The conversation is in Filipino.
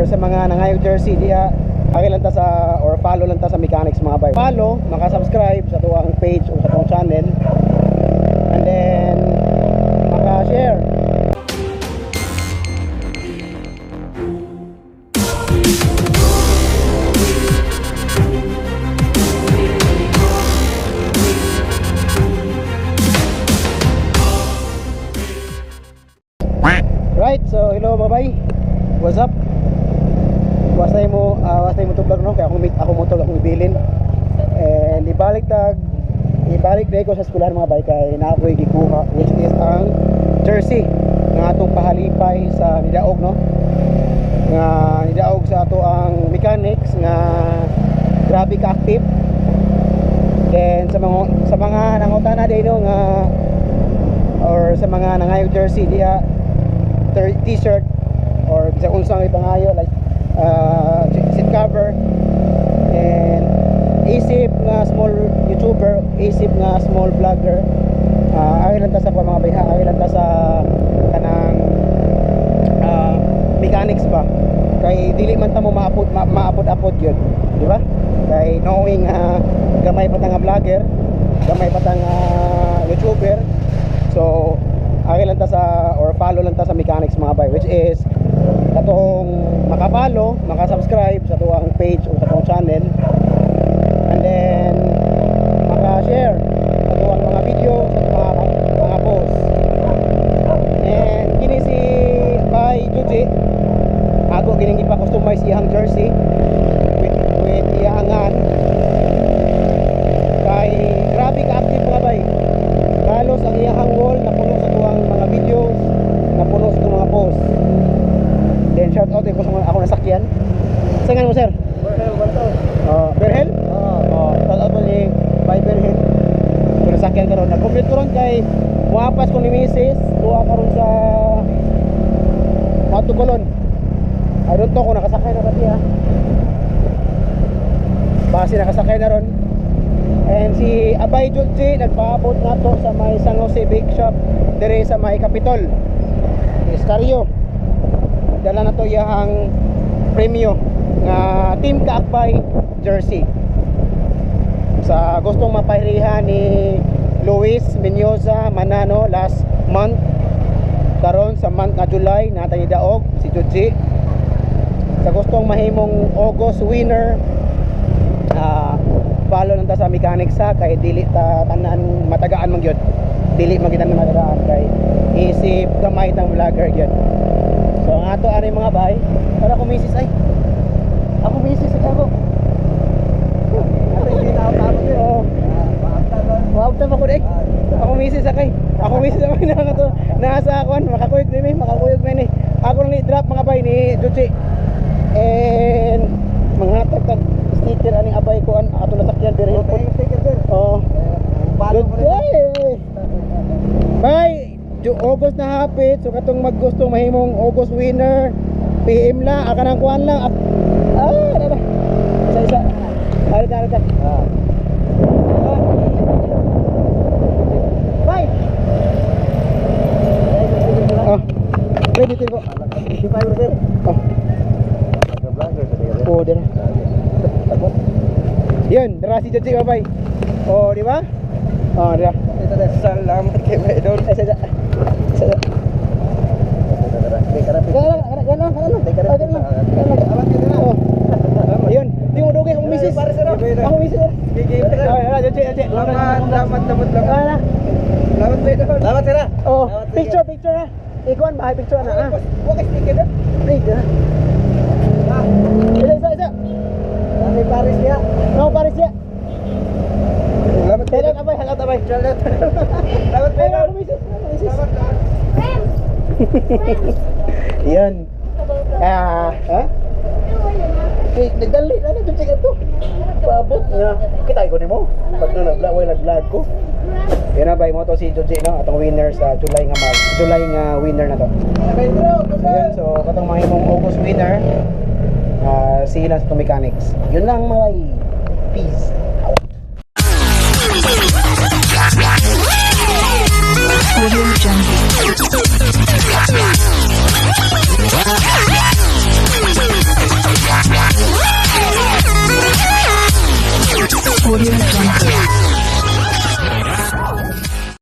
sa mga nangayog jersey diha, aki lang ta sa or follow lang ta sa mechanics mga bay. Follow, maka-subscribe sa tuwang page o sa tuwang channel. And then maka-share. Right, so hello mga bay. What's up? Wasay mo tublog no, kaya ako mo tol akong ibilin. And ibalik day ko sa eskwelahan mga bay kay naakoy gikuha which is ang jersey nga atong pahalipay sa nidaog no. Nga nidaog sa ato ang mechanics nga grabe ka active. Then sa mga nangutana day no nga or sa mga nangayog jersey diha t-shirt or sa unsang ipangayo like seat cover and isip nga small YouTuber, isip nga small vlogger, ay lang ta sa mga bayha, ay lang ta sa kanang mechanics ba kay dili man ta mo maapod yun, di ba? Kay knowing gamay pa ta nga vlogger, gamay pa ta nga YouTuber, so ay lang ta sa or follow lang ta sa mechanics mga bay, which is katong maka-follow, maka-subscribe sa tuwang page o sa tuwang channel, and then maka-share sa tuwang mga video, sa tuwang mga post. And kini si Bay Juji, ako gining ipa-customize iyang jersey with iyangan kay grabe ka-active mga bay. Halos ang iyang wall napuno sa tuwang mga videos, napuno sa tuwang mga posts. Then shout out ko sa ako nasakyan. Saan mo sir? Berhel Banto. Berhel? Shout out ni Bay Berhel. Kung nasakyan ka ron, nag-complete ko ron kay muapas ko ni Mrs. Tuwa ka ron sa Matubolon. I don't know kung nakasakay na kasi ha. Base nakasakay na ron. And si Abay Julji nagpaabot na to sa may San Jose Bake Shop dire sa may Capitol Iscario. Dala na to iyang premium nga Team Kaakbay jersey sa gustong mapahirihan ni Luis Menyoza Manano last month. Karon sa month nga July natay daog si Julji sa gustong mahimong August winner. Follow lang ta sa mechanics ha, kay dili ta tanan matagaan man gyud, dili magitan matagaan kay isip gamay tang vlogger gyud. So ang ato ani mga bay para ko misis ay ako misis sa ako ato hindi na ako oh maabtan ako dek ako misis akay ako misis naman na to nasa akon makakuyog ni ni ako lang ni drop mga bay ni Juji and mga tag sticker aning abay ko an ato nasakyan diri sticker sir oh bay August na hapit, so katong maggustong mahimong August winner PM lang, akanang kuhan lang isa arita bay ready po di pa sir oh dira yun, dara si Joji ka bay. Oh, di ba? Oh, dira. Salamat kay Bay Don. Isa. Yun, di mo dugay akong misis. Ako misis. Joji. Salamat lang. Salamat Bay Don. Salamat sir. Oh, picture ha. Ikuan bahay picture na ha. Wa kay sticker na. Sticker. Isa. May Paris niya. No, Paris niya. Salamat Bay. Halat abay. Salamat Bay. Salamat. Yan. Nagdali na dito sa ito. Paabot na. Kita ko nimo. Pag nag-vlog ko. Yan na bay mo to si Joji no, atong winner sa July nga winner na to. Yan, so katong mga imong August winner. Sila sa mechanics. Yun lang mga peace out. Audio Jungle.